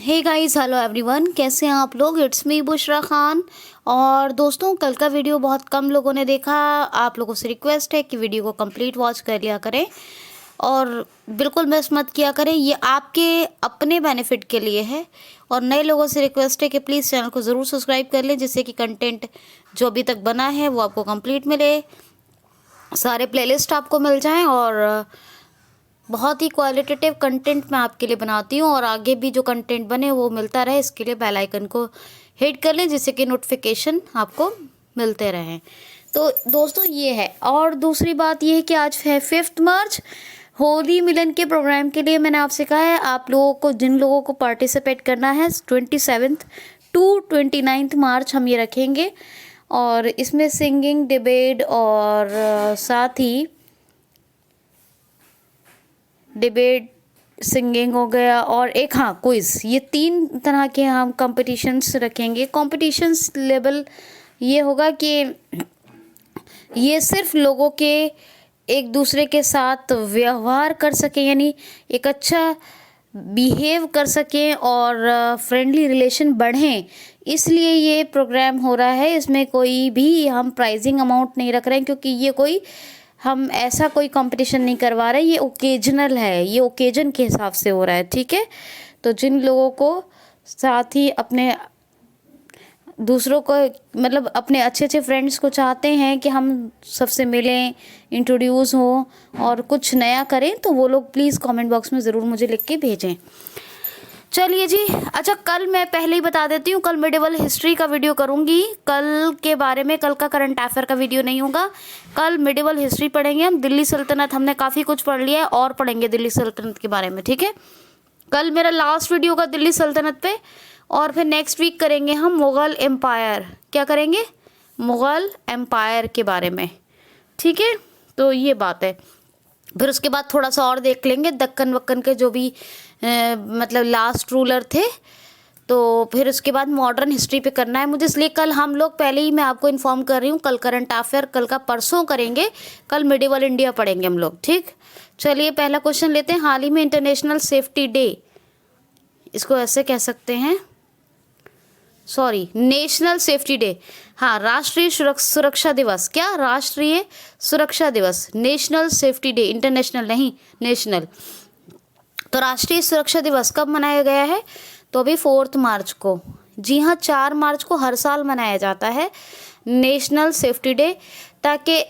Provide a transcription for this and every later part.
Hey guys, hello everyone, कैसे हैं आप लोग। It's me Bushra Khan. और दोस्तों, कल का वीडियो बहुत कम लोगों ने देखा। आप लोगों से रिक्वेस्ट है कि वीडियो को कंप्लीट वॉच कर लिया करें और बिल्कुल मिस मत किया करें। ये आपके अपने बेनिफिट के लिए है। और नए लोगों से रिक्वेस्ट है कि प्लीज़ चैनल को ज़रूर सब्सक्राइब कर लें, जिससे कि कंटेंट जो अभी तक बना है वो आपको कंप्लीट मिले, सारे प्लेलिस्ट आपको मिल जाएं और बहुत ही क्वालिटेटिव कंटेंट मैं आपके लिए बनाती हूँ। और आगे भी जो कंटेंट बने वो मिलता रहे, इसके लिए बेल आइकन को हिट कर लें, जिससे कि नोटिफिकेशन आपको मिलते रहें। तो दोस्तों ये है। और दूसरी बात ये है कि आज है 5 मार्च, होली मिलन के प्रोग्राम के लिए मैंने आपसे कहा है आप लोगों को, जिन लोगों को पार्टिसिपेट करना है 27 टू 29 मार्च हम ये रखेंगे। और इसमें सिंगिंग, डिबेट और साथ ही डिबेट, सिंगिंग हो गया और एक क्विज़, ये 3 तरह के हम कॉम्पिटिशन्स रखेंगे। कॉम्पिटिशन्स लेवल ये होगा कि ये सिर्फ लोगों के एक दूसरे के साथ व्यवहार कर सकें, यानी एक अच्छा बिहेव कर सकें और फ्रेंडली रिलेशन बढ़ें, इसलिए ये प्रोग्राम हो रहा है। इसमें कोई भी हम प्राइजिंग अमाउंट नहीं रख रहे हैं, क्योंकि ये कोई हम ऐसा कोई कंपटीशन नहीं करवा रहे। ये ओकेजनल है, ये ओकेजन के हिसाब से हो रहा है, ठीक है। तो जिन लोगों को साथ ही अपने दूसरों को, मतलब अपने अच्छे अच्छे फ्रेंड्स को चाहते हैं कि हम सबसे मिलें, इंट्रोड्यूस हों और कुछ नया करें, तो वो लोग प्लीज़ कमेंट बॉक्स में ज़रूर मुझे लिख के भेजें। चलिए जी। अच्छा, कल मैं पहले ही बता देती हूँ, कल मिडिवल हिस्ट्री का वीडियो करूँगी कल के बारे में। कल का करंट अफेयर का वीडियो नहीं होगा, कल मिडिवल हिस्ट्री पढ़ेंगे हम। दिल्ली सल्तनत हमने काफ़ी कुछ पढ़ लिया है और पढ़ेंगे दिल्ली सल्तनत के बारे में, ठीक है। कल मेरा लास्ट वीडियो होगा दिल्ली सल्तनत पे। और फिर नेक्स्ट वीक करेंगे हम मुग़ल एम्पायर। क्या करेंगे? मुग़ल एम्पायर के बारे में, ठीक है। तो ये बात है। फिर उसके बाद थोड़ा सा और देख लेंगे दक्कन वक्कन के जो भी मतलब लास्ट रूलर थे। तो फिर उसके बाद मॉडर्न हिस्ट्री पे करना है मुझे, इसलिए कल हम लोग पहले ही मैं आपको इन्फॉर्म कर रही हूँ, कल करंट अफेयर कल का परसों करेंगे। कल मिडिवल इंडिया पढ़ेंगे हम लोग, ठीक। चलिए पहला क्वेश्चन लेते हैं। हाल ही में इंटरनेशनल सेफ्टी डे, इसको ऐसे कह सकते हैं, सॉरी, नेशनल सेफ्टी डे, हाँ, राष्ट्रीय सुरक्षा दिवस। क्या? राष्ट्रीय सुरक्षा दिवस, नेशनल सेफ्टी डे, इंटरनेशनल नहीं, नेशनल। तो राष्ट्रीय सुरक्षा दिवस कब मनाया गया है? तो अभी 4 मार्च को। जी हाँ, 4 मार्च को हर साल मनाया जाता है नेशनल सेफ्टी डे, ताकि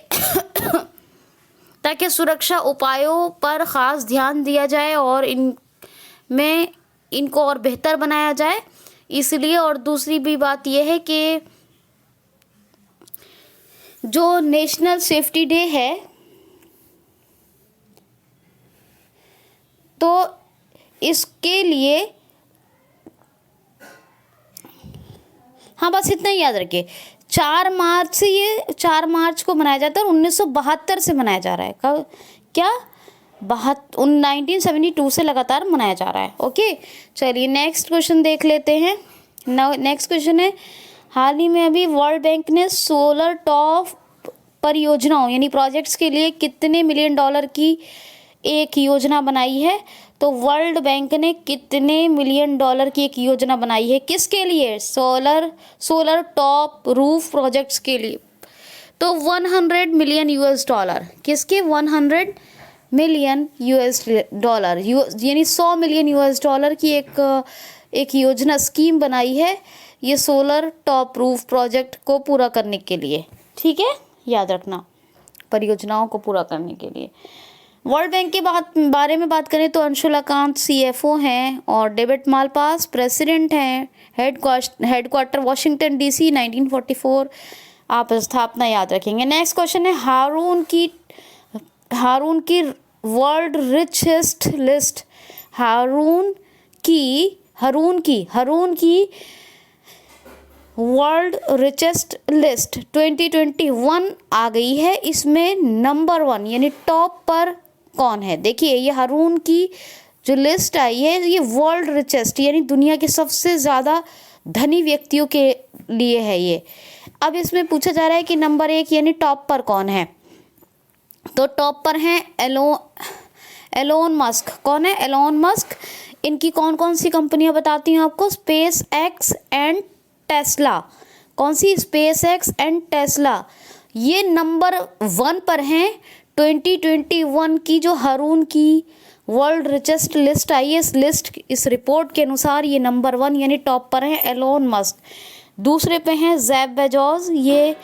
ताकि सुरक्षा उपायों पर ख़ास ध्यान दिया जाए और इनको और बेहतर बनाया जाए, इसलिए। और दूसरी भी बात यह है कि जो नेशनल सेफ्टी डे है, तो इसके लिए, हाँ बस इतना ही याद रखिए, 4 मार्च से, ये 4 मार्च को मनाया जाता है और 1972 से मनाया जा रहा है। कब? क्या? 1972 से लगातार मनाया जा रहा है, ओके। चलिए नेक्स्ट क्वेश्चन देख लेते हैं। नेक्स्ट क्वेश्चन है, हाल ही में अभी वर्ल्ड बैंक ने सोलर टॉप परियोजनाओं यानी प्रोजेक्ट्स के लिए कितने मिलियन डॉलर की एक योजना बनाई है? तो वर्ल्ड बैंक ने कितने मिलियन डॉलर की एक योजना बनाई है? किसके लिए? सोलर टॉप रूफ प्रोजेक्ट्स के लिए। तो 100 मिलियन यूएस डॉलर। किसके? 100 मिलियन यूएस डॉलर, यानी 100 मिलियन यूएस डॉलर की एक योजना, स्कीम बनाई है ये सोलर टॉप रूफ प्रोजेक्ट को पूरा करने के लिए, ठीक है, याद रखना, परियोजनाओं को पूरा करने के लिए। वर्ल्ड बैंक के बारे में बात करें तो अंशुलकांत CFO हैं और डेविड मालपास प्रेसिडेंट हैं। Headquarter Washington DC, 1944। आप स्थापना याद रखेंगे। नेक्स्ट क्वेश्चन है, हारून की वर्ल्ड रिचेस्ट लिस्ट, हारून की वर्ल्ड रिचेस्ट लिस्ट 2021 आ गई है। इसमें नंबर 1 यानी टॉप पर कौन है? देखिए, ये हारून की जो लिस्ट आई है, ये वर्ल्ड रिचेस्ट यानी दुनिया के सबसे ज़्यादा धनी व्यक्तियों के लिए है ये। अब इसमें पूछा जा रहा है कि नंबर 1 यानी टॉप पर कौन है? तो टॉप पर हैं एलोन मस्क। कौन है? Elon Musk. इनकी कौन कौन सी कंपनियां बताती हूँ आपको, स्पेस एक्स एंड टेस्ला। कौन सी, स्पेस एक्स एंड टेस्ला, ये नंबर 1 पर हैं। 2021 की जो हारून की वर्ल्ड रिचेस्ट लिस्ट आई है, इस रिपोर्ट के अनुसार ये नंबर 1 यानी टॉप पर हैं एलोन मस्क। दूसरे पे हैं जेफ बेजोस, ये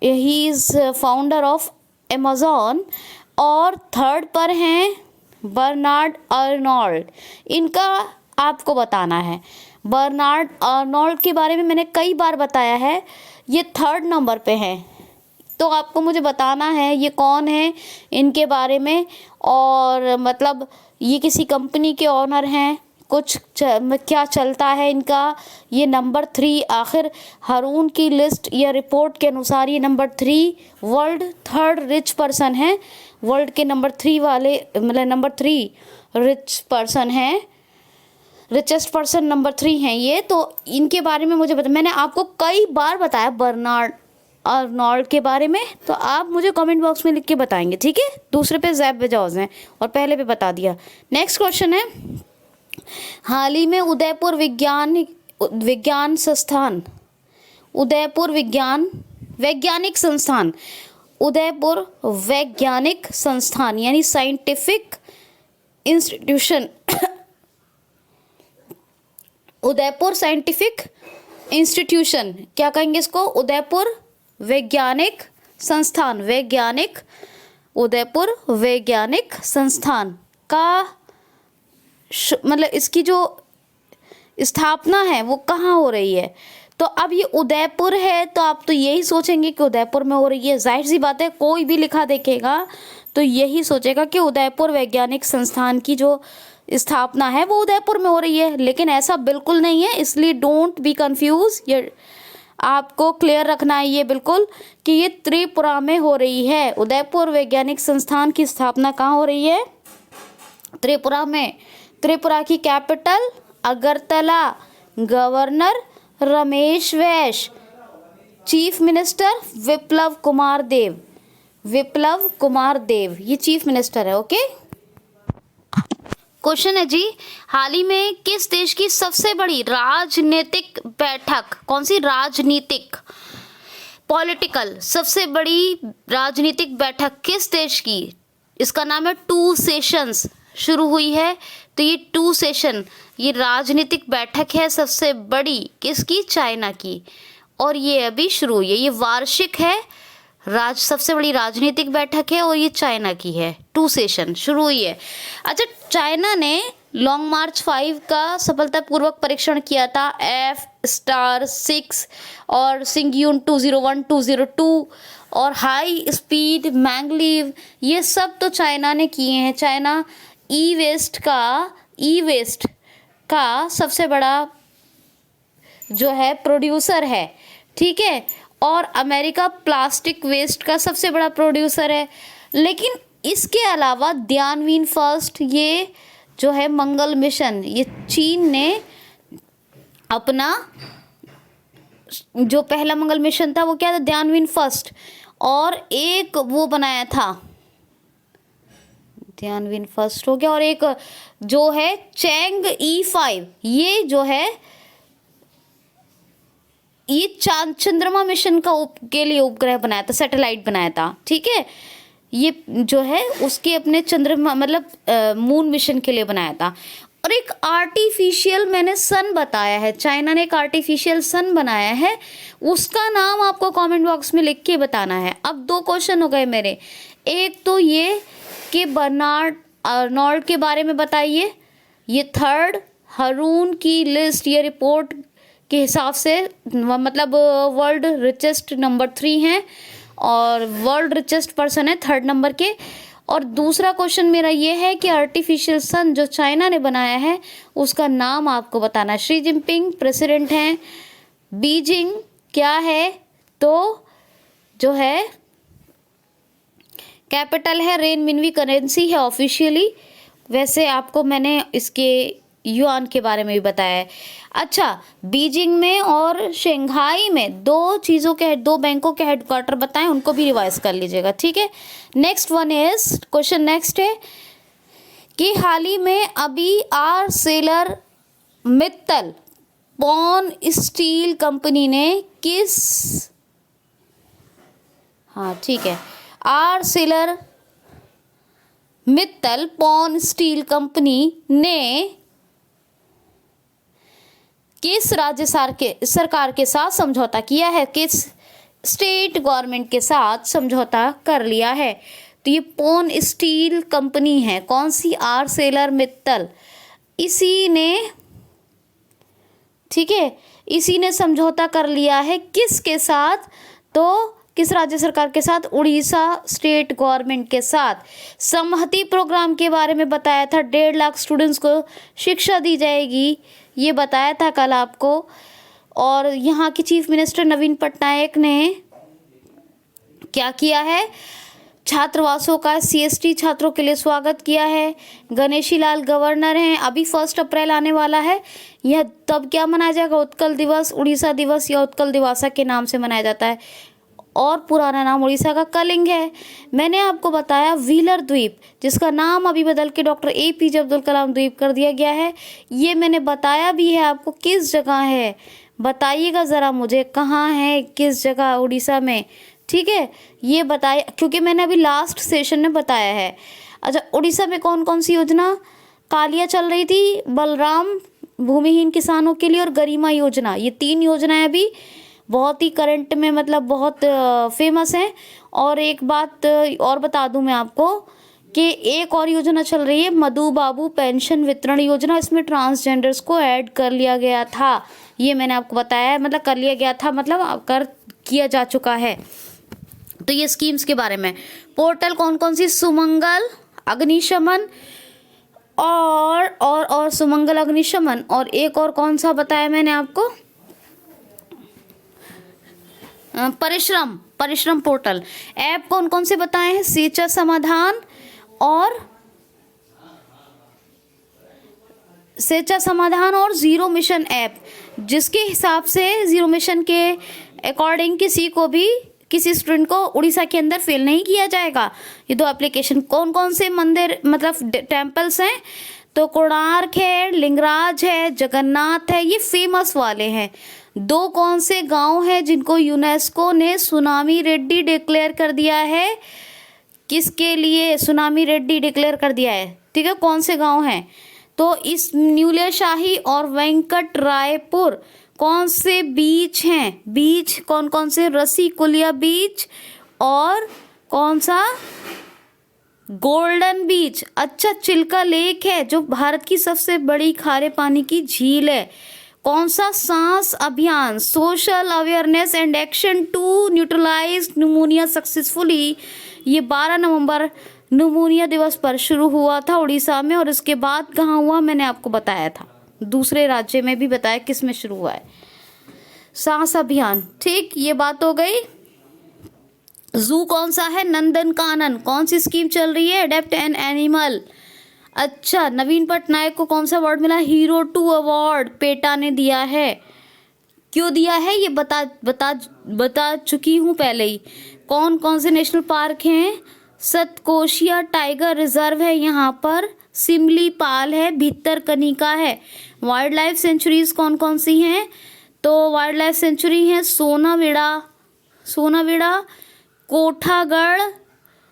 he is founder of Amazon. और थर्ड पर हैं बर्नार्ड अर्नोल्ड। इनका आपको बताना है। बर्नार्ड अर्नोल्ड के बारे में मैंने कई बार बताया है, ये 3rd नंबर पे हैं। तो आपको मुझे बताना है ये कौन है इनके बारे में, और मतलब ये किसी कंपनी के ओनर हैं, कुछ क्या चलता है इनका। ये नंबर 3 आखिर हारून की लिस्ट या रिपोर्ट के अनुसार ये number 3 world 3rd rich person है। वर्ल्ड के नंबर 3 वाले, मतलब नंबर 3 रिच पर्सन हैं, रिचेस्ट पर्सन नंबर 3 हैं ये। तो इनके बारे में मुझे मैंने आपको कई बार बताया बर्नार्ड अर्नोल्ड के बारे में, तो आप मुझे कमेंट बॉक्स में लिख के बताएंगे, ठीक है। दूसरे पे जेफ बेजोस हैं और पहले पे बता दिया। नेक्स्ट क्वेश्चन है, हाल ही में उदयपुर वैज्ञानिक संस्थान, उदयपुर वैज्ञानिक संस्थान यानी scientific institution, Udaipur scientific institution, क्या कहेंगे इसको, उदयपुर वैज्ञानिक संस्थान, उदयपुर वैज्ञानिक संस्थान का मतलब इसकी जो स्थापना है वो कहाँ हो रही है। तो अब ये उदयपुर है, तो आप तो यही सोचेंगे कि उदयपुर में हो रही है। जाहिर सी बात है, कोई भी लिखा देखेगा तो यही सोचेगा कि उदयपुर वैज्ञानिक संस्थान की जो स्थापना है वो उदयपुर में हो रही है, लेकिन ऐसा बिल्कुल नहीं है। इसलिए डोंट बी कंफ्यूज, ये आपको क्लियर रखना है ये बिल्कुल कि ये त्रिपुरा में हो रही है। उदयपुर वैज्ञानिक संस्थान की स्थापना कहाँ हो रही है, त्रिपुरा में। त्रिपुरा की capital Agartala, governor Ramesh Bais, chief minister विप्लव कुमार देव, ये चीफ मिनिस्टर है। ओके, क्वेश्चन है जी, हाल ही में किस देश की सबसे बड़ी राजनीतिक बैठक, कौन सी, राजनीतिक पॉलिटिकल सबसे बड़ी राजनीतिक बैठक किस देश की, इसका नाम है 2 सेशंस शुरू हुई है। तो ये 2 सेशन, ये राजनीतिक बैठक है सबसे बड़ी किसकी, चाइना की, और ये अभी शुरू हुई है। ये वार्षिक है, सबसे बड़ी राजनीतिक बैठक है और ये चाइना की है। 2 सेशन शुरू हुई है। अच्छा, चाइना ने लॉन्ग मार्च 5 का सफलतापूर्वक परीक्षण किया था, F*6 और सिंगयून 201, 202 और हाई स्पीड मैंगलीव, ये सब तो चाइना ने किए हैं। चाइना ई वेस्ट का सबसे बड़ा जो है प्रोड्यूसर है, ठीक है, और अमेरिका प्लास्टिक वेस्ट का सबसे बड़ा प्रोड्यूसर है। लेकिन इसके अलावा ध्यानवीन फर्स्ट, ये जो है मंगल मिशन, ये चीन ने अपना जो पहला मंगल मिशन था वो क्या था, ध्यानवीन फर्स्ट, और एक वो बनाया था, ध्यानवीन फर्स्ट हो गया, और एक जो है चैंग E5, ये जो है ये चंद्रमा मिशन के लिए उपग्रह बनाया था, सैटेलाइट बनाया था, ठीक है। ये जो है उसके अपने चंद्रमा मतलब मून मिशन के लिए बनाया था। और एक आर्टिफिशियल मैंने सन बताया है, चाइना ने एक आर्टिफिशियल सन बनाया है, उसका नाम आपको कमेंट बॉक्स में लिख के बताना है। अब 2 क्वेश्चन हो गए मेरे, एक तो ये कि बर्नार्ड अर्नोल्ड के बारे में बताइए, ये 3rd हारून की लिस्ट, ये रिपोर्ट के हिसाब से मतलब वर्ल्ड रिचेस्ट नंबर 3 हैं और वर्ल्ड रिचेस्ट पर्सन है 3rd नंबर के। और दूसरा क्वेश्चन मेरा ये है कि आर्टिफिशियल सन जो चाइना ने बनाया है उसका नाम आपको बताना है। शी जिनपिंग प्रेसिडेंट हैं, बीजिंग क्या है, तो जो है कैपिटल है, रेनमिनवी करेंसी है ऑफिशियली। वैसे आपको मैंने इसके युआन के बारे में भी बताया है। अच्छा, बीजिंग में और शंघाई में 2 बैंकों के हेडक्वार्टर बताएं, उनको भी रिवाइज कर लीजिएगा, ठीक है। Next one is question next है कि हाल ही में अभी आर्सेलर मित्तल पॉन स्टील कंपनी ने किस, हाँ ठीक है, आर्सेलर मित्तल पॉन स्टील कंपनी ने किस राज्य सरकार के साथ समझौता किया है, किस स्टेट गवर्नमेंट के साथ समझौता कर लिया है। तो ये पॉन स्टील कंपनी है, कौन सी, आर्सेलर मित्तल, इसी ने, ठीक है, इसी ने समझौता कर लिया है किसके साथ, तो किस राज्य सरकार के साथ, उड़ीसा स्टेट गवर्नमेंट के साथ। समहति प्रोग्राम के बारे में बताया था, 1.5 लाख स्टूडेंट्स को शिक्षा दी जाएगी, ये बताया था कल आपको। और यहाँ की चीफ मिनिस्टर नवीन पटनायक ने क्या किया है, छात्रावासों का CST छात्रों के लिए स्वागत किया है। गणेशी लाल गवर्नर हैं। अभी 1 अप्रैल आने वाला है, यह तब क्या मनाया जाएगा, उत्कल दिवस, उड़ीसा दिवस या उत्कल दिवासा के नाम से मनाया जाता है, और पुराना नाम उड़ीसा का कलिंग है। मैंने आपको बताया व्हीलर द्वीप, जिसका नाम अभी बदल के डॉक्टर APJ अब्दुल कलाम द्वीप कर दिया गया है, ये मैंने बताया भी है आपको किस जगह है, बताइएगा ज़रा मुझे कहाँ है, किस जगह उड़ीसा में, ठीक है, ये बताइए, क्योंकि मैंने अभी लास्ट सेशन में बताया है। अच्छा, उड़ीसा में कौन कौन सी योजना, कालिया चल रही थी, बलराम भूमिहीन किसानों के लिए, और गरिमा योजना, ये 3 योजनाएं अभी बहुत ही करंट में, मतलब बहुत फेमस हैं। और एक बात और बता दूं मैं आपको कि एक और योजना चल रही है, मधु बाबू पेंशन वितरण योजना, इसमें ट्रांसजेंडर्स को ऐड कर लिया गया था, ये मैंने आपको बताया है, मतलब कर लिया गया था, मतलब किया जा चुका है। तो ये स्कीम्स के बारे में। पोर्टल कौन कौन सी, सुमंगल अग्निशमन और सुमंगल अग्निशमन, और एक और कौन सा बताया मैंने आपको, परिश्रम पोर्टल। ऐप कौन कौन से बताए हैं, सेचा समाधान और जीरो मिशन ऐप, जिसके हिसाब से जीरो मिशन के अकॉर्डिंग किसी स्टूडेंट को उड़ीसा के अंदर फेल नहीं किया जाएगा। ये 2 एप्लीकेशन। कौन कौन से मंदिर, मतलब टेम्पल्स हैं, तो कोणार्क है, लिंगराज है, जगन्नाथ है, ये फेमस वाले हैं। 2 कौन से गांव हैं जिनको यूनेस्को ने सुनामी रेड्डी डिक्लेयर कर दिया है, किसके लिए सुनामी रेड्डी डिक्लेयर कर दिया है, ठीक है, कौन से गांव हैं, तो इस न्यूलियाशाही और वेंकट रायपुर। कौन से बीच हैं, बीच कौन कौन से, रसीकुलिया बीच और कौन सा, गोल्डन बीच। अच्छा, चिल्का लेक है जो भारत की सबसे बड़ी खारे पानी की झील है। कौन सा, सांस अभियान, social awareness and action to neutralise pneumonia successfully, ये 12 नवंबर न्यूमोनिया दिवस पर शुरू हुआ था उड़ीसा में, और इसके बाद कहाँ हुआ मैंने आपको बताया था, दूसरे राज्य में भी बताया किस में शुरू हुआ है, सांस अभियान, ठीक, ये बात हो गई। जू कौन सा है, नंदन कानन। कौन सी स्कीम चल रही है, अडेप्ट एन एनिमल। अच्छा, नवीन पटनायक को कौन सा अवार्ड मिला, हीरो 2 अवार्ड पेटा ने दिया है। क्यों दिया है ये बता चुकी हूँ पहले ही। कौन कौन से नेशनल पार्क हैं, सतकोशिया टाइगर रिजर्व है यहाँ पर, सिमलीपाल है, भितरकनिका है। वाइल्ड लाइफ सेंचुरीज कौन कौन सी हैं, तो वाइल्ड लाइफ सेंचुरी है सोनाविड़ा, कोठागढ़,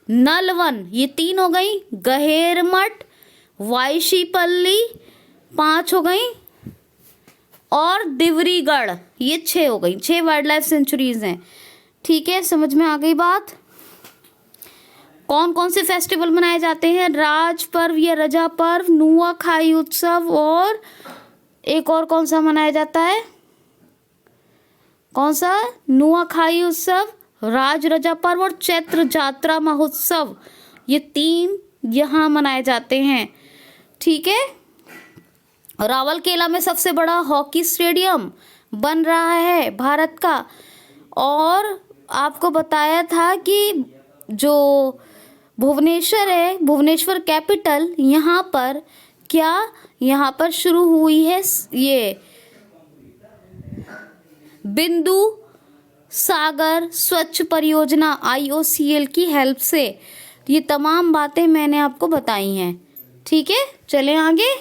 नलवन, ये 3 हो गई, गहेरमठ, वाइशीपल्ली 5 हो गई, और दिवरीगढ़, ये 6 हो गई। 6 वाइल्ड लाइफ सेंचुरीज हैं, ठीक है, समझ में आ गई बात। कौन कौन से फेस्टिवल मनाए जाते हैं, राज पर्व या रजा पर्व, नुआखाई उत्सव, और एक और कौन सा मनाया जाता है, कौन सा, नुआखाई उत्सव, राज रजा पर्व और चैत्र जात्रा महोत्सव, ये 3 यहाँ मनाए जाते हैं, ठीक है। रावलकेला में सबसे बड़ा हॉकी स्टेडियम बन रहा है भारत का, और आपको बताया था कि जो भुवनेश्वर है, भुवनेश्वर कैपिटल, यहाँ पर क्या, यहाँ पर शुरू हुई है ये बिंदु सागर स्वच्छ परियोजना IOCL की हेल्प से। ये तमाम बातें मैंने आपको बताई हैं, ठीक है, चलें आगे।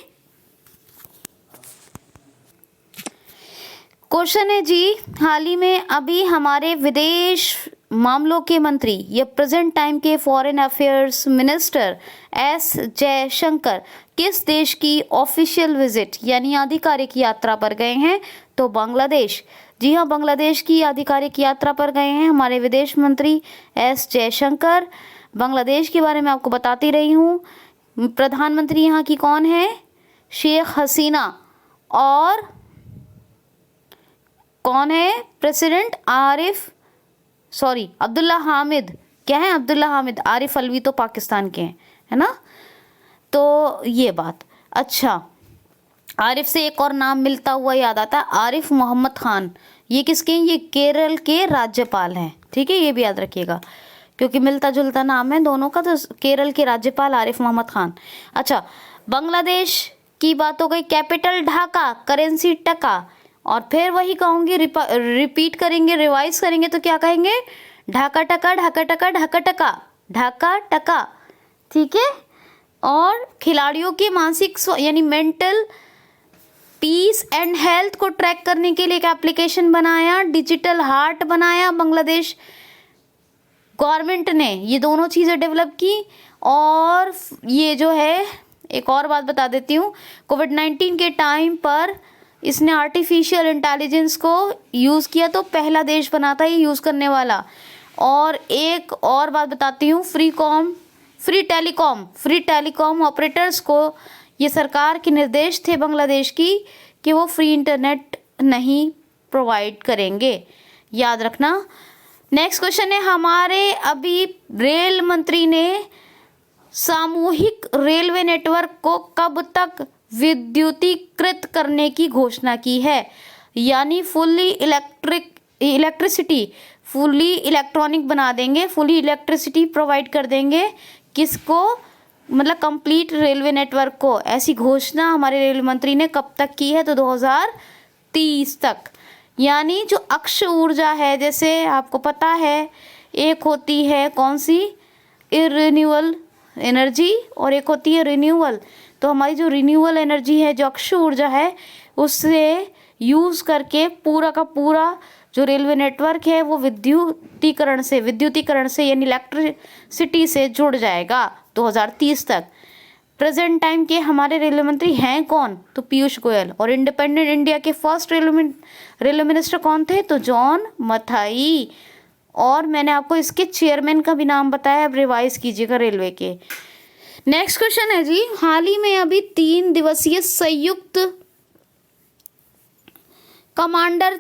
क्वेश्चन है जी, हाल ही में अभी हमारे विदेश मामलों के मंत्री या प्रेजेंट टाइम के foreign affairs minister S Jaishankar किस देश की ऑफिशियल विजिट यानी आधिकारिक यात्रा पर गए हैं? तो बांग्लादेश। जी हाँ, बांग्लादेश की आधिकारिक यात्रा पर गए हैं हमारे विदेश मंत्री एस जयशंकर। बांग्लादेश के बारे में आपको बताती रही हूँ। प्रधानमंत्री यहाँ की कौन है? शेख हसीना। और कौन है प्रेसिडेंट? अब्दुल्ला हामिद। क्या है? अब्दुल्ला हामिद। आरिफ अलवी तो पाकिस्तान के हैं, है ना? तो ये बात। अच्छा, आरिफ से एक और नाम मिलता हुआ याद आता है, आरिफ मोहम्मद खान। ये किसके हैं? ये केरल के राज्यपाल हैं। ठीक है, ये भी याद रखिएगा क्योंकि मिलता जुलता नाम है दोनों का। तो केरल के राज्यपाल आरिफ मोहम्मद खान। अच्छा, बांग्लादेश की बात हो गई। कैपिटल ढाका, करेंसी टका। और फिर वही कहूँगी, रिपीट करेंगे, रिवाइज करेंगे तो क्या कहेंगे? ढाका टका, ढाका टका, ढाका टका, ढाका टका। ठीक है। और खिलाड़ियों के मानसिक यानी मेंटल पीस एंड हेल्थ को ट्रैक करने के लिए एक एप्लीकेशन बनाया, डिजिटल हार्ट बनाया बांग्लादेश गवर्नमेंट ने। ये दोनों चीज़ें डेवलप की। और ये जो है, एक और बात बता देती हूँ, कोविड-19 के टाइम पर इसने आर्टिफिशियल इंटेलिजेंस को यूज़ किया, तो पहला देश बना था ये यूज़ करने वाला। और एक और बात बताती हूँ, फ्री टेलीकॉम ऑपरेटर्स को ये सरकार के निर्देश थे बांग्लादेश की कि वो फ्री इंटरनेट नहीं प्रोवाइड करेंगे, याद रखना। नेक्स्ट क्वेश्चन है, हमारे अभी रेल मंत्री ने सामूहिक रेलवे नेटवर्क को कब तक विद्युतीकृत करने की घोषणा की है? यानी फुली इलेक्ट्रॉनिक बना देंगे, फुली इलेक्ट्रिसिटी प्रोवाइड कर देंगे। किसको? मतलब कंप्लीट रेलवे नेटवर्क को। ऐसी घोषणा हमारे रेल मंत्री ने कब तक की है? तो 2030 तक। यानी जो अक्षय ऊर्जा है, जैसे आपको पता है, एक होती है कौन सी? इरिन्यूएबल एनर्जी, और एक होती है रिन्यूअल। तो हमारी जो रिन्यूअल एनर्जी है, जो अक्षय ऊर्जा है, उससे यूज़ करके पूरा का पूरा जो रेलवे नेटवर्क है वो विद्युतीकरण से यानी इलेक्ट्रिसिटी से जुड़ जाएगा 2030 तक। प्रेजेंट टाइम के हमारे रेलवे मंत्री हैं कौन? तो पीयूष गोयल। और इंडिपेंडेंट इंडिया के फर्स्ट रेलवे मिनिस्टर कौन थे? तो जॉन मथाई। और मैंने आपको इसके चेयरमैन का भी नाम बताया, अब रिवाइज कीजिएगा रेलवे के। नेक्स्ट क्वेश्चन है जी, हाल ही में अभी 3 दिवसीय संयुक्त कमांडर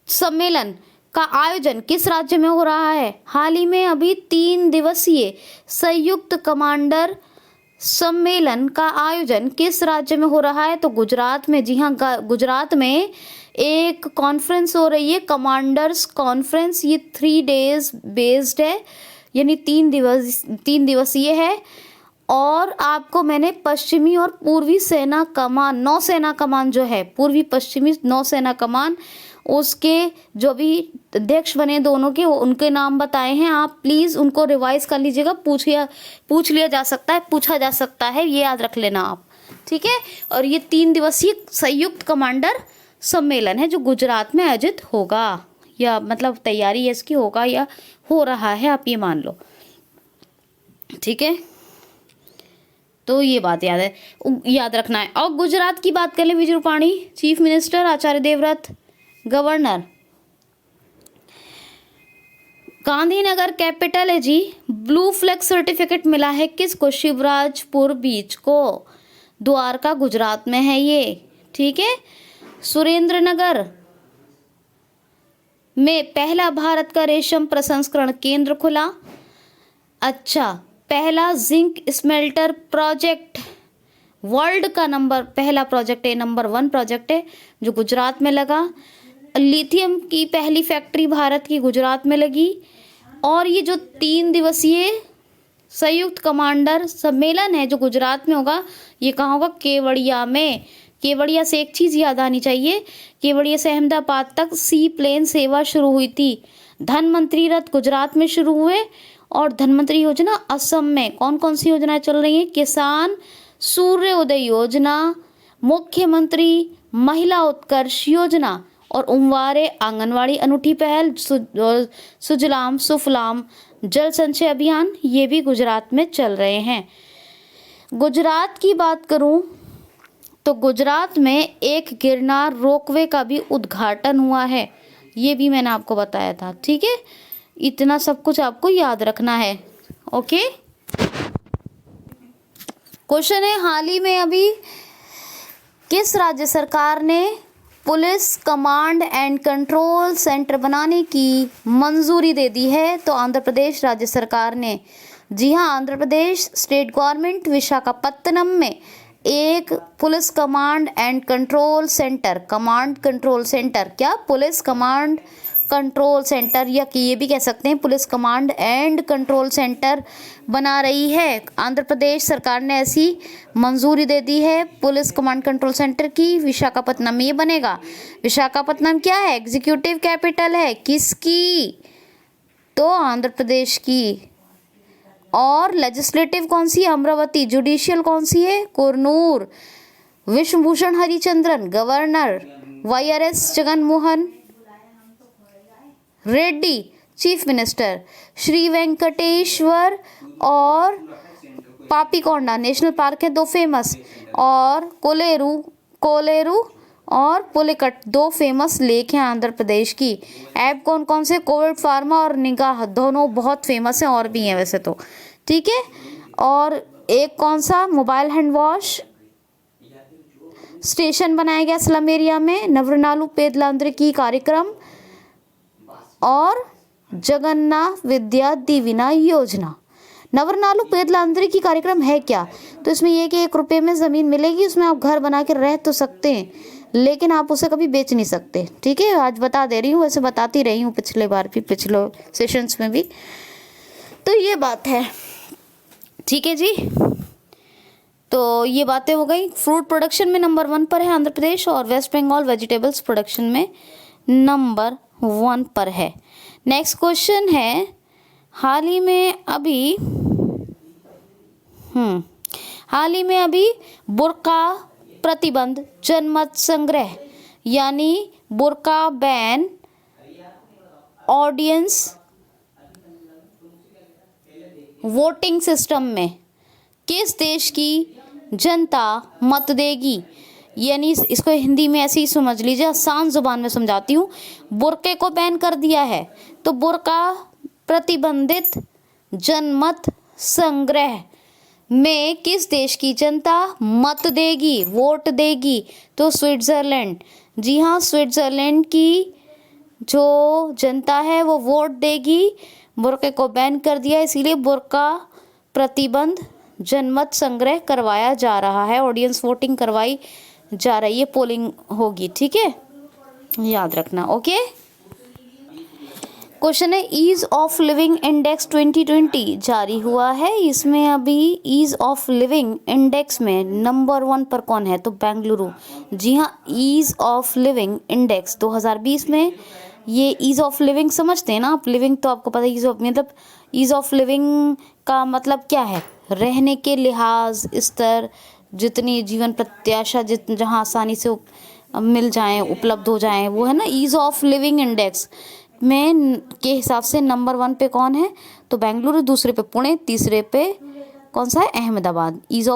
सम्मेलन का आयोजन किस राज्य में हो रहा है? हाल ही में अभी 3 दिवसीय संयुक्त कमांडर सम्मेलन का आयोजन किस राज्य में हो रहा है? तो गुजरात में। जी हाँ, गुजरात में एक कॉन्फ्रेंस हो रही है, कमांडर्स कॉन्फ्रेंस। ये 3 डेज बेस्ड है, यानी 3 दिवसीय है। और आपको मैंने पश्चिमी और पूर्वी सेना कमान, नौसेना कमान जो है, पूर्वी पश्चिमी नौसेना कमान, उसके जो भी अध्यक्ष बने दोनों के, उनके नाम बताए हैं। आप प्लीज़ उनको रिवाइज कर लीजिएगा, पूछ लिया जा सकता है, पूछा जा सकता है, ये याद रख लेना आप। ठीक है। और ये 3 दिवसीय संयुक्त कमांडर सम्मेलन है जो गुजरात में आयोजित होगा, या मतलब तैयारी इसकी होगा या हो रहा है, आप ये मान लो। ठीक है, तो ये बात याद रखना है। और गुजरात की बात करें, Vijay Rupani chief minister, Acharya Devvrat governor. Gandhinagar capital है जी। ब्लू फ्लैग सर्टिफिकेट मिला है किसको? शिवराजपुर बीच को। द्वारका गुजरात में है ये। ठीक है। सुरेंद्रनगर में पहला भारत का रेशम प्रसंस्करण केंद्र खुला। अच्छा, पहला जिंक स्मेल्टर प्रोजेक्ट वर्ल्ड का पहला प्रोजेक्ट है, नंबर 1 प्रोजेक्ट है जो गुजरात में लगा। लिथियम की पहली फैक्ट्री भारत की गुजरात में लगी। और ये जो 3 दिवसीय संयुक्त कमांडर सम्मेलन है जो गुजरात में होगा, ये कहाँ होगा? केवड़िया में। केवड़िया से एक चीज़ याद आनी चाहिए, केवड़िया से अहमदाबाद तक सी प्लेन सेवा शुरू हुई थी। धनमंत्री रथ गुजरात में शुरू हुए। और धनमंत्री योजना असम में। कौन कौन सी योजनाएं चल रही हैं? किसान सूर्योदय योजना, मुख्यमंत्री महिला उत्कर्ष योजना और उमवारे आंगनवाड़ी अनूठी पहल, सुजलाम सुफलाम जल संचय अभियान, ये भी गुजरात में चल रहे हैं। गुजरात की बात करूं तो गुजरात में एक गिरनार रोपवे का भी उद्घाटन हुआ है, ये भी मैंने आपको बताया था। ठीक है, इतना सब कुछ आपको याद रखना है। ओके, क्वेश्चन है, हाल ही में अभी किस राज्य सरकार ने police command and control centre बनाने की मंजूरी दे दी है? तो आंध्र प्रदेश राज्य सरकार ने। जी हाँ, आंध्र प्रदेश स्टेट गवर्नमेंट विशाखापत्तनम में एक police command and control centre, command control centre, क्या पुलिस कमांड कंट्रोल सेंटर, या कि ये भी कह सकते हैं police command and control centre बना रही है। आंध्र प्रदेश सरकार ने ऐसी मंजूरी दे दी है पुलिस कमांड कंट्रोल सेंटर की। विशाखापत्तनम में ये बनेगा। विशाखापत्तनम क्या है? एग्जीक्यूटिव कैपिटल है किसकी? तो आंध्र प्रदेश की। और लेजिस्लेटिव कौन सी है? अमरावती। जुडिशियल कौन सी है? कुरनूर। विश्वभूषण हरिचंद्रन गवर्नर, वाईआरएस जगनमोहन रेड्डी चीफ मिनिस्टर, श्री वेंकटेश्वर और पापीकोंडा नेशनल पार्क है, दो फेमस, और कोलेरू और पुलिकट, दो फेमस लेक हैं आंध्र प्रदेश की। ऐप कौन कौन से? कोविड फार्मा और निगाह, दोनों बहुत फेमस हैं, और भी हैं वैसे तो। ठीक है, और एक कौन सा? मोबाइल हैंड वॉश स्टेशन बनाया गया स्लम एरिया में, नवरनालू पेदलांद्रिकी कार्यक्रम और जगन्नाथ विद्या दीविना योजना। नवरनालू पेदलांद्रिकी कार्यक्रम है क्या? तो इसमें यह कि 1 रुपये में ज़मीन मिलेगी, उसमें आप घर बना के रह तो सकते हैं, लेकिन आप उसे कभी बेच नहीं सकते। ठीक है, आज बता दे रही हूँ, वैसे बताती रही हूँ पिछले बार भी, पिछले सेशंस में भी, तो ये बात है। ठीक है जी, तो ये बातें हो गई। फ्रूट प्रोडक्शन में नंबर 1 पर है आंध्र प्रदेश, और वेस्ट बंगाल वेजिटेबल्स प्रोडक्शन में नंबर 1 पर है। नेक्स्ट क्वेश्चन है, हाल ही में अभी बुर्का प्रतिबंध जनमत संग्रह यानी बुर्का बैन ऑडियंस वोटिंग सिस्टम में किस देश की जनता मत देगी? यानी इसको हिंदी में ऐसे ही समझ लीजिए, आसान जुबान में समझाती हूँ। बुर्के को बैन कर दिया है, तो बुर्का प्रतिबंधित जनमत संग्रह में किस देश की जनता मत देगी, वोट देगी? तो स्विट्जरलैंड। जी हाँ, स्विट्जरलैंड की जो जनता है वो वोट देगी। बुर्के को बैन कर दिया, इसीलिए बुर्का प्रतिबंध जनमत संग्रह करवाया जा रहा है, ऑडियंस वोटिंग करवाई जा रही है, पोलिंग होगी। ठीक है, याद रखना। ओके, क्वेश्चन है, ईज ऑफ लिविंग इंडेक्स 2020 जारी हुआ है। इसमें अभी ईज ऑफ लिविंग इंडेक्स में नंबर 1 पर कौन है? तो बेंगलुरु। जी हाँ, ईज ऑफ लिविंग इंडेक्स 2020 में, ये ईज ऑफ लिविंग समझते हैं ना आप? लिविंग तो आपको पता है, ईज ऑफ मतलब ईज ऑफ लिविंग का मतलब क्या है? रहने के लिहाज स्तर, जितनी जीवन प्रत्याशा जहाँ आसानी से मिल जाएं, उपलब्ध हो जाएं, वो है ना ईज ऑफ लिविंग इंडेक्स में के हिसाब से नंबर 1 पे कौन है? तो बेंगलुरु, दूसरे पे पुणे, तीसरे पे कौन सा है? Ahmedabad. Ease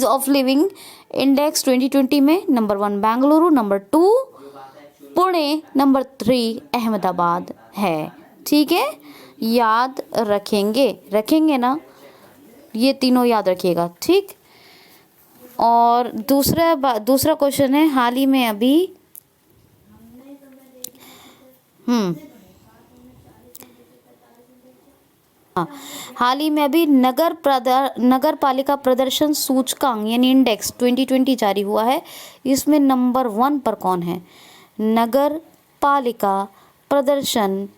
of living index 2020 में number 1 Bengaluru, number 2 Pune, number 3 Ahmedabad है। ठीक है, याद रखेंगे ना, ये तीनों याद रखिएगा। ठीक, और दूसरा क्वेश्चन है, हाल ही में अभी हाल ही में अभी नगर पालिका प्रदर्शन सूचकांक यानी इंडेक्स 2020 जारी हुआ है। इसमें नंबर 1 पर कौन है? नगर पालिका प्रदर्शन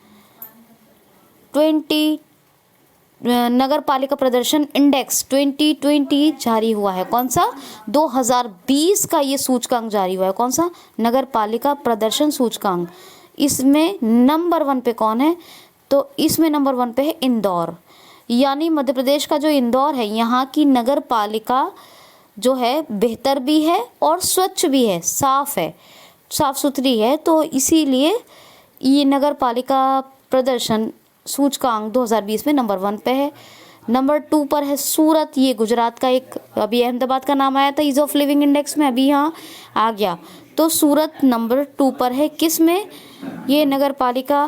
इंडेक्स 2020 जारी हुआ है। कौन सा? 2020 का ये सूचकांक जारी हुआ है। कौन सा? नगर पालिका प्रदर्शन सूचकांक। इसमें नंबर 1 पे कौन है? तो इसमें नंबर 1 पे है इंदौर। यानी मध्य प्रदेश का जो इंदौर है, यहाँ की नगर पालिका जो है बेहतर भी है और स्वच्छ भी है, साफ सुथरी है। तो इसीलिए ये नगर पालिका प्रदर्शन सूचकांक 2020 में नंबर 1 पे है। नंबर 2 पर है सूरत, ये गुजरात का एक, अभी अहमदाबाद का नाम आया था ईज़ ऑफ लिविंग इंडेक्स में, अभी यहाँ आ गया। तो सूरत नंबर 2 पर है, किस में, ये नगर पालिका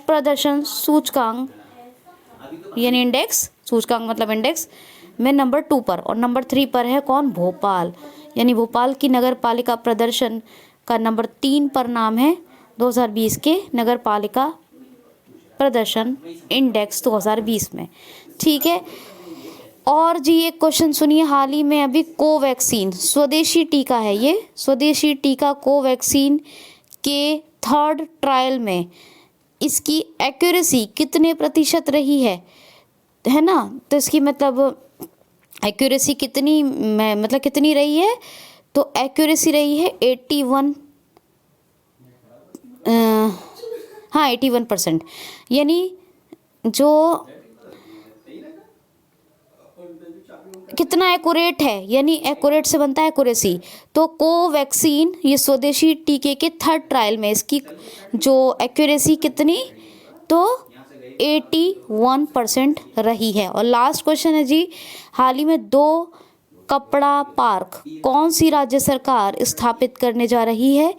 प्रदर्शन सूचकांक यानी इंडेक्स, सूचकांक मतलब इंडेक्स में नंबर 2 पर। और नंबर 3 पर है कौन, भोपाल, यानी भोपाल की नगर पालिका प्रदर्शन का नंबर 3 पर नाम है 2020 के नगर पालिका प्रदर्शन इंडेक्स 2020 में। ठीक है। और जी एक क्वेश्चन सुनिए, हाल ही में अभी कोवैक्सीन स्वदेशी टीका है, ये स्वदेशी टीका कोवैक्सीन के 3rd ट्रायल में इसकी एक्यूरेसी कितने प्रतिशत रही है ना। तो इसकी मतलब एक्यूरेसी कितनी, मतलब कितनी रही है, तो एक्यूरेसी रही है 81, हाँ 81%। यानी जो कितना एक्यूरेट है, यानी एक्यूरेट से बनता है एक्यूरेसी। तो कोवैक्सीन ये स्वदेशी टीके के 3rd ट्रायल में इसकी जो एक्यूरेसी कितनी, तो 81% रही है। और लास्ट क्वेश्चन है जी, हाल ही में 2 कपड़ा पार्क कौन सी राज्य सरकार स्थापित करने जा रही है।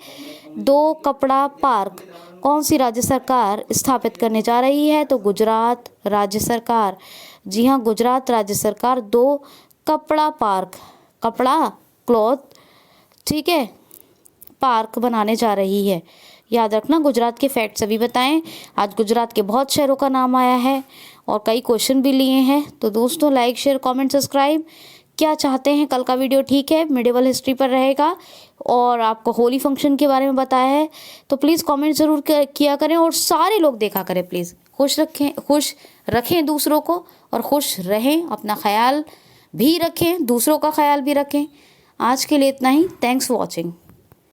2 कपड़ा पार्क कौन सी राज्य सरकार स्थापित करने जा रही है, तो गुजरात राज्य सरकार। जी हाँ, गुजरात राज्य सरकार 2 कपड़ा पार्क, कपड़ा क्लॉथ, ठीक है, पार्क बनाने जा रही है। याद रखना, गुजरात के फैक्ट्स अभी बताएं। आज गुजरात के बहुत शहरों का नाम आया है और कई क्वेश्चन भी लिए हैं। तो दोस्तों लाइक शेयर कमेंट सब्सक्राइब क्या चाहते हैं। कल का वीडियो ठीक है मिडिवल हिस्ट्री पर रहेगा और आपको होली फंक्शन के बारे में बताया है, तो प्लीज़ कमेंट ज़रूर किया करें और सारे लोग देखा करें प्लीज़। खुश रखें दूसरों को और खुश रहें, अपना ख्याल भी रखें, दूसरों का ख्याल भी रखें। आज के लिए इतना ही। Thanks for watching.